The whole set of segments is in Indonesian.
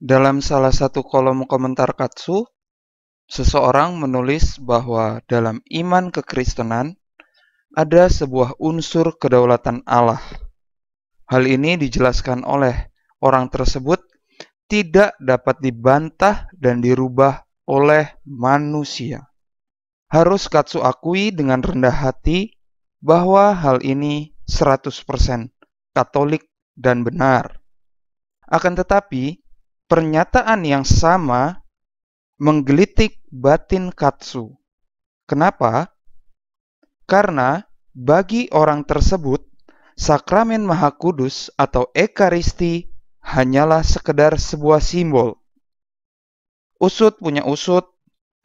Dalam salah satu kolom komentar Katsu, seseorang menulis bahwa dalam iman kekristenan ada sebuah unsur kedaulatan Allah. Hal ini dijelaskan oleh orang tersebut tidak dapat dibantah dan dirubah oleh manusia. Harus Katsu akui dengan rendah hati bahwa hal ini 100% Katolik dan benar. Akan tetapi, pernyataan yang sama menggelitik batin Katsu. Kenapa? Karena bagi orang tersebut, sakramen Maha Kudus atau Ekaristi hanyalah sekedar sebuah simbol. Usut punya usut,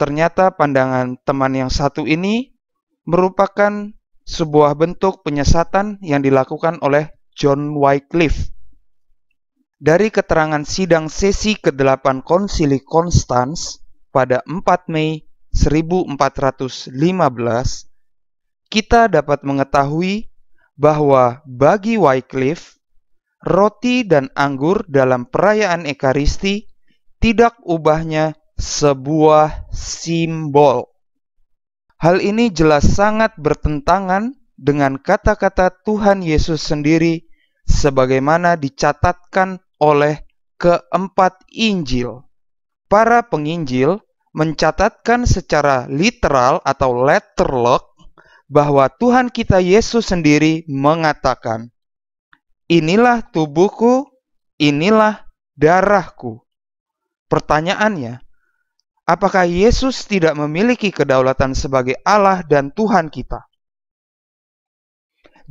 ternyata pandangan teman yang satu ini merupakan sebuah bentuk penyesatan yang dilakukan oleh John Wycliffe. Dari keterangan sidang sesi ke-8 Konsili Konstans pada 4 Mei 1415, kita dapat mengetahui bahwa bagi Wycliffe, roti dan anggur dalam perayaan Ekaristi tidak ubahnya sebuah simbol. Hal ini jelas sangat bertentangan dengan kata-kata Tuhan Yesus sendiri sebagaimana dicatatkan oleh keempat Injil. Para penginjil mencatatkan secara literal atau letterlock bahwa Tuhan kita Yesus sendiri mengatakan, "Inilah tubuhku, inilah darahku." Pertanyaannya, apakah Yesus tidak memiliki kedaulatan sebagai Allah dan Tuhan kita?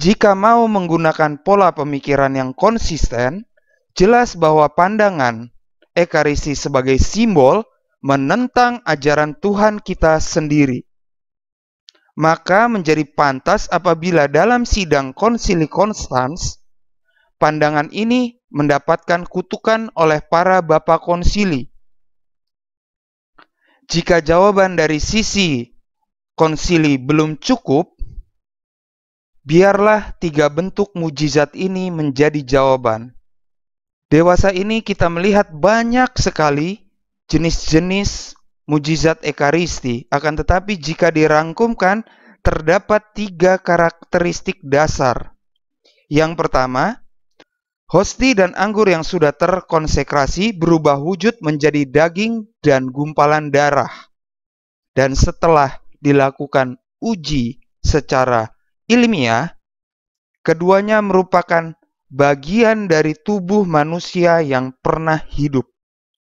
Jika mau menggunakan pola pemikiran yang konsisten, jelas bahwa pandangan Ekaristi sebagai simbol menentang ajaran Tuhan kita sendiri. Maka menjadi pantas apabila dalam sidang Konsili Konstans, pandangan ini mendapatkan kutukan oleh para bapa konsili. Jika jawaban dari sisi konsili belum cukup, biarlah 3 bentuk mujizat ini menjadi jawaban. Dewasa ini kita melihat banyak sekali jenis-jenis mujizat Ekaristi, akan tetapi jika dirangkumkan terdapat 3 karakteristik dasar. Yang pertama, hosti dan anggur yang sudah terkonsekrasi berubah wujud menjadi daging dan gumpalan darah. Dan setelah dilakukan uji secara ilmiah, keduanya merupakan bagian dari tubuh manusia yang pernah hidup.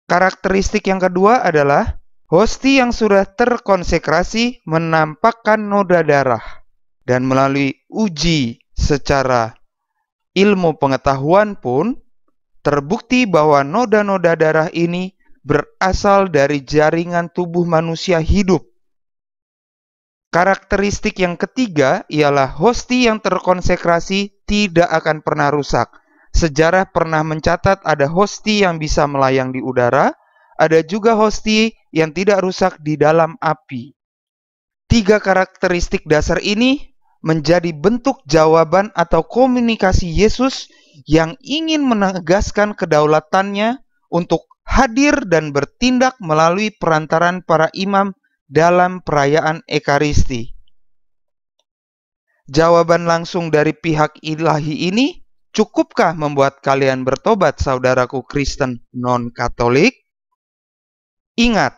Karakteristik yang kedua adalah hosti yang sudah terkonsekrasi menampakkan noda darah, dan melalui uji secara ilmu pengetahuan pun terbukti bahwa noda-noda darah ini berasal dari jaringan tubuh manusia hidup. Karakteristik yang ketiga ialah hosti yang terkonsekrasi tidak akan pernah rusak. Sejarah pernah mencatat ada hosti yang bisa melayang di udara, ada juga hosti yang tidak rusak di dalam api. 3 karakteristik dasar ini menjadi bentuk jawaban atau komunikasi Yesus yang ingin menegaskan kedaulatannya untuk hadir dan bertindak melalui perantaran para imam dalam perayaan Ekaristi. Jawaban langsung dari pihak ilahi ini, cukupkah membuat kalian bertobat, saudaraku Kristen non-Katolik? Ingat,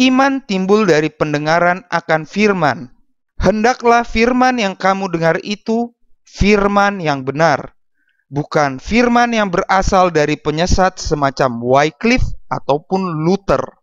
iman timbul dari pendengaran akan firman. Hendaklah firman yang kamu dengar itu firman yang benar, bukan firman yang berasal dari penyesat semacam Wycliffe ataupun Luther.